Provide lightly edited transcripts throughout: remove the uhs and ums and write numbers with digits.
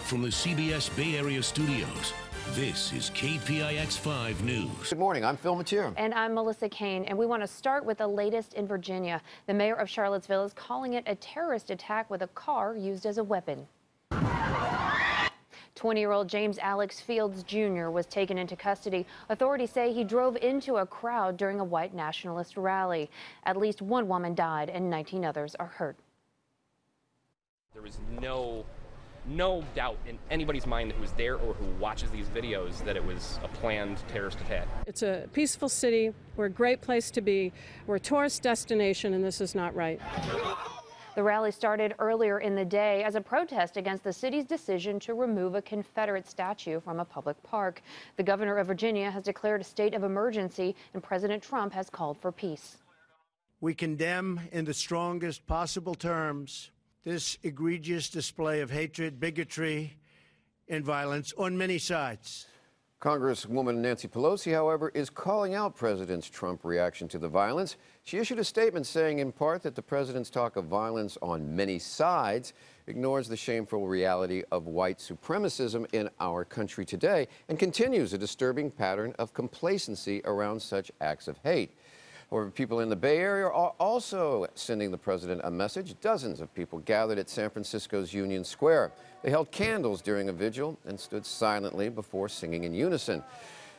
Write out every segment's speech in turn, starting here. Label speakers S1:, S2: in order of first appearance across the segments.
S1: From the CBS Bay Area studios, this is KPIX 5 News.
S2: Good morning, I'm Phil Mathieu.
S3: And I'm Melissa Caen, and we want to start with the latest in Virginia. The mayor of Charlottesville is calling it a terrorist attack with a car used as a weapon. 20-year-old James Alex Fields Jr. was taken into custody. Authorities say he drove into a crowd during a white nationalist rally. At least one woman died and 19 others are hurt.
S4: There was no doubt in anybody's mind who was there or who watches these videos that it was a planned terrorist attack.
S5: It's a peaceful city. We're a great place to be. We're a tourist destination, and this is not right.
S3: The rally started earlier in the day as a protest against the city's decision to remove a Confederate statue from a public park. The governor of Virginia has declared a state of emergency, and President Trump has called for peace.
S6: We condemn in the strongest possible terms this egregious display of hatred, bigotry, and violence on many sides.
S2: Congresswoman Nancy Pelosi, however, is calling out President Trump's reaction to the violence. She issued a statement saying in part that the president's talk of violence on many sides ignores the shameful reality of white supremacism in our country today and continues a disturbing pattern of complacency around such acts of hate. However, people in the Bay Area are also sending the president a message. Dozens of people gathered at San Francisco's Union Square. They held candles during a vigil and stood silently before singing in unison.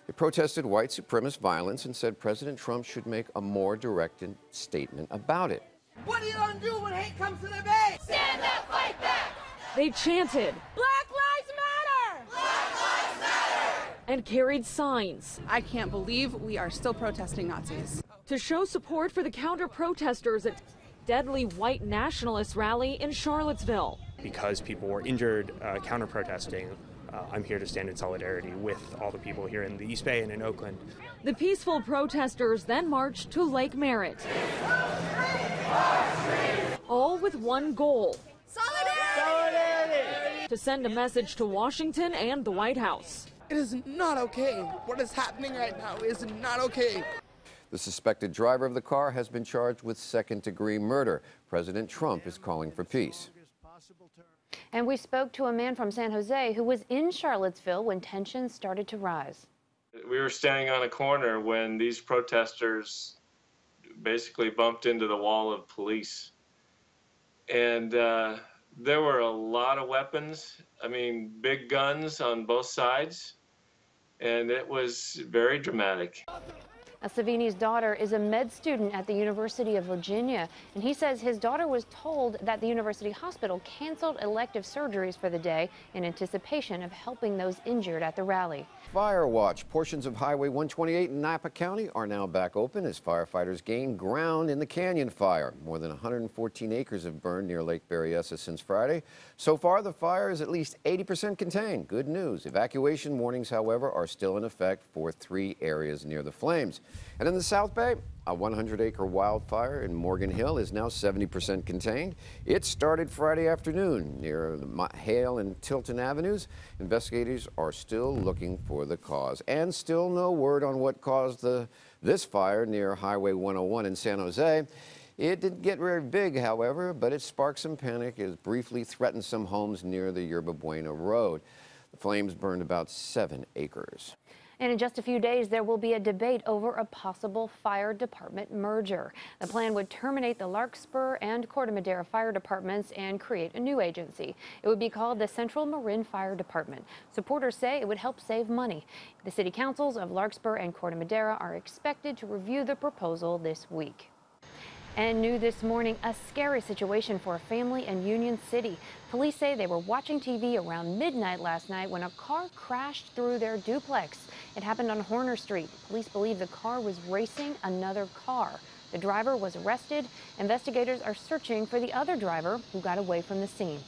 S2: They protested white supremacist violence and said President Trump should make a more direct statement about it.
S7: What are you going to do when hate comes to the Bay?
S8: Stand up, fight back!
S9: They chanted,
S7: Black Lives Matter!
S8: Black Lives Matter!
S9: And carried signs.
S10: I can't believe we are still protesting Nazis.
S9: To show support for the counter-protesters at deadly white nationalist rally in Charlottesville.
S11: Because people were injured counter-protesting, I'm here to stand in solidarity with all the people here in the East Bay and in Oakland.
S9: The peaceful protesters then marched to Lake Merritt. All with one goal.
S7: Solidarity!
S9: To send a message to Washington and the White House.
S7: It is not okay. What is happening right now is not okay.
S2: The suspected driver of the car has been charged with second-degree murder. President Trump is calling for peace.
S3: And we spoke to a man from San Jose who was in Charlottesville when tensions started to rise.
S12: We were standing on a corner when these protesters basically bumped into the wall of police. And there were a lot of weapons, I mean, big guns on both sides, and it was very dramatic.
S3: Savini's daughter is a med student at the University of Virginia, and he says his daughter was told that the university hospital canceled elective surgeries for the day in anticipation of helping those injured at the rally.
S2: Fire watch. Portions of Highway 128 in Napa County are now back open as firefighters gain ground in the Canyon fire. More than 114 acres have burned near Lake Berryessa since Friday. So far, the fire is at least 80% contained. Good news. Evacuation warnings, however, are still in effect for 3 areas near the flames. And in the South Bay, a 100-acre wildfire in Morgan Hill is now 70% contained. It started Friday afternoon near the Hale and Tilton Avenues. Investigators are still looking for the cause. And still no word on what caused this fire near Highway 101 in San Jose. It didn't get very big, however, but it sparked some panic as it briefly threatened some homes near the Yerba Buena Road. The flames burned about 7 acres.
S3: And in just a few days, there will be a debate over a possible fire department merger. The plan would terminate the Larkspur and Corte Madera fire departments and create a new agency. It would be called the Central Marin Fire Department. Supporters say it would help save money. The city councils of Larkspur and Corte Madera are expected to review the proposal this week. And new this morning, a scary situation for a family in Union City. Police say they were watching TV around midnight last night when a car crashed through their duplex. It happened on Horner Street. Police believe the car was racing another car. The driver was arrested. Investigators are searching for the other driver who got away from the scene.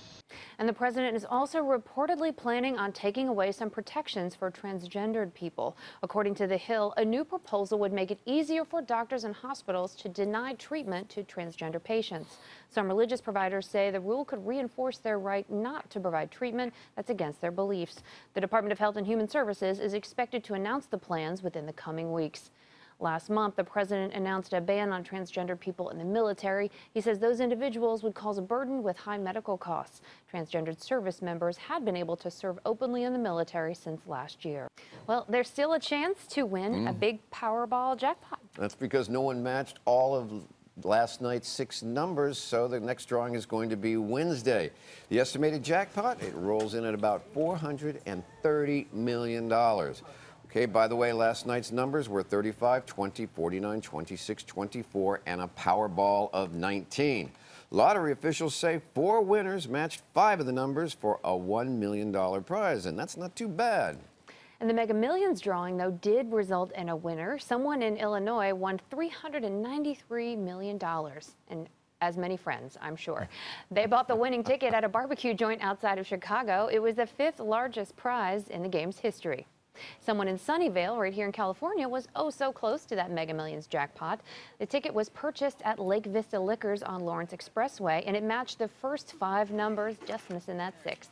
S3: And the president is also reportedly planning on taking away some protections for transgendered people. According to The Hill, a new proposal would make it easier for doctors and hospitals to deny treatment to transgender patients. Some religious providers say the rule could reinforce their right not to provide treatment that's against their beliefs. The Department of Health and Human Services is expected to announce the plans within the coming weeks. Last month, the president announced a ban on transgender people in the military. He says those individuals would cause a burden with high medical costs. Transgendered service members had been able to serve openly in the military since last year. Well, there's still a chance to win a big Powerball jackpot.
S2: That's because no one matched all of last night's 6 numbers, so the next drawing is going to be Wednesday. The estimated jackpot, it rolls in at about $430 million. Okay, by the way, last night's numbers were 35, 20, 49, 26, 24, and a Powerball of 19. Lottery officials say 4 winners matched 5 of the numbers for a $1 million prize, and that's not too bad.
S3: And the Mega Millions drawing, though, did result in a winner. Someone in Illinois won $393 million. And as many friends, I'm sure. They bought the winning ticket at a barbecue joint outside of Chicago. It was the 5th largest prize in the game's history. Someone in Sunnyvale, right here in California, was oh so close to that Mega Millions jackpot. The ticket was purchased at Lake Vista Liquors on Lawrence Expressway, and it matched the first 5 numbers, just missing that 6th.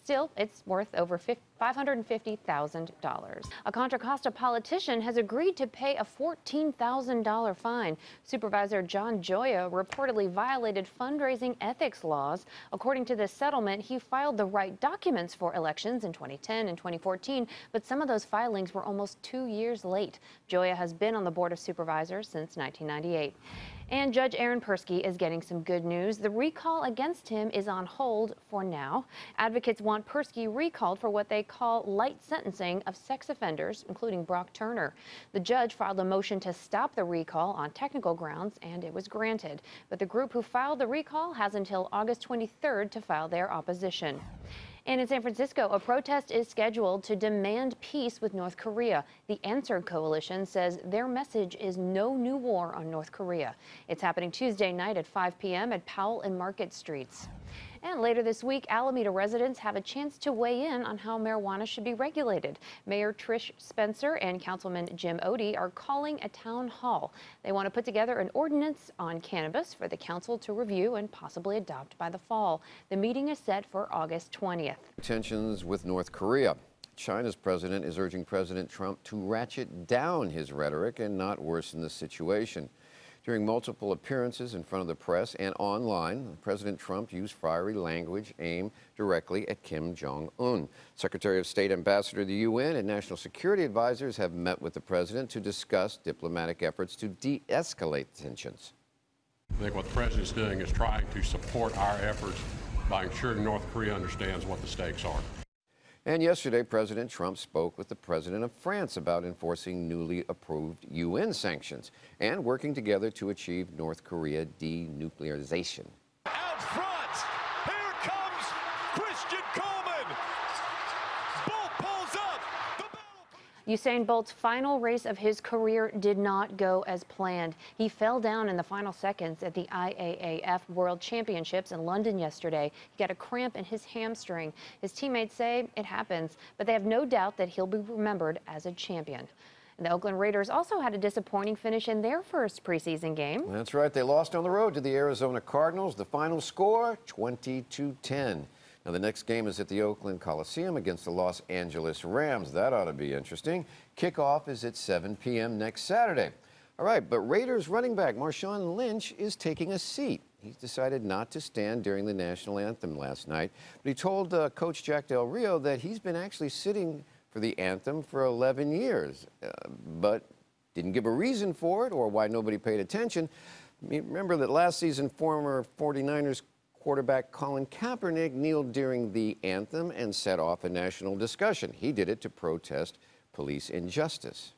S3: Still, it's worth over $550,000. A Contra Costa politician has agreed to pay a $14,000 fine. Supervisor Joya reportedly violated fundraising ethics laws. According to this settlement, he filed the right documents for elections in 2010 and 2014, but some of those filings were almost 2 years late. Joya has been on the Board of Supervisors since 1998. And Judge Aaron Persky is getting some good news. The recall against him is on hold for now. Advocates want Persky recalled for what they call light sentencing of sex offenders, including Brock Turner. The judge filed a motion to stop the recall on technical grounds, and it was granted. But the group who filed the recall has until August 23rd to file their opposition. And in San Francisco, a protest is scheduled to demand peace with North Korea. The Answer Coalition says their message is no new war on North Korea. It's happening Tuesday night at 5 p.m. at Powell and Market Streets. And later this week, Alameda residents have a chance to weigh in on how marijuana should be regulated. Mayor Trish Spencer and Councilman Jim Odie are calling a town hall. They want to put together an ordinance on cannabis for the council to review and possibly adopt by the fall. The meeting is set for August 20th.
S2: Tensions with North Korea. China's president is urging President Trump to ratchet down his rhetoric and not worsen the situation. During multiple appearances in front of the press and online, President Trump used fiery language aimed directly at Kim Jong-un. Secretary of State, Ambassador to the UN, and national security advisors have met with the president to discuss diplomatic efforts to de-escalate tensions.
S13: I think what the president is doing is trying to support our efforts by ensuring North Korea understands what the stakes are.
S2: And yesterday, President Trump spoke with the president of France about enforcing newly approved UN sanctions and working together to achieve North Korea denuclearization.
S14: Out front, here comes Christian Coleman. Bolt pulls up.
S3: Usain Bolt's final race of his career did not go as planned. He fell down in the final seconds at the IAAF World Championships in London yesterday. He got a cramp in his hamstring. His teammates say it happens, but they have no doubt that he'll be remembered as a champion. And the Oakland Raiders also had a disappointing finish in their first preseason game.
S2: That's right. They lost on the road to the Arizona Cardinals. The final score, 20-10. Now, the next game is at the Oakland Coliseum against the Los Angeles Rams. That ought to be interesting. Kickoff is at 7 p.m. next Saturday. All right, but Raiders running back Marshawn Lynch is taking a seat. He's decided not to stand during the national anthem last night, but he told Coach Jack Del Rio that he's been actually sitting for the anthem for 11 years, but didn't give a reason for it or why nobody paid attention. Remember that last season, former 49ers quarterback Colin Kaepernick kneeled during the anthem and set off a national discussion. He did it to protest police injustice.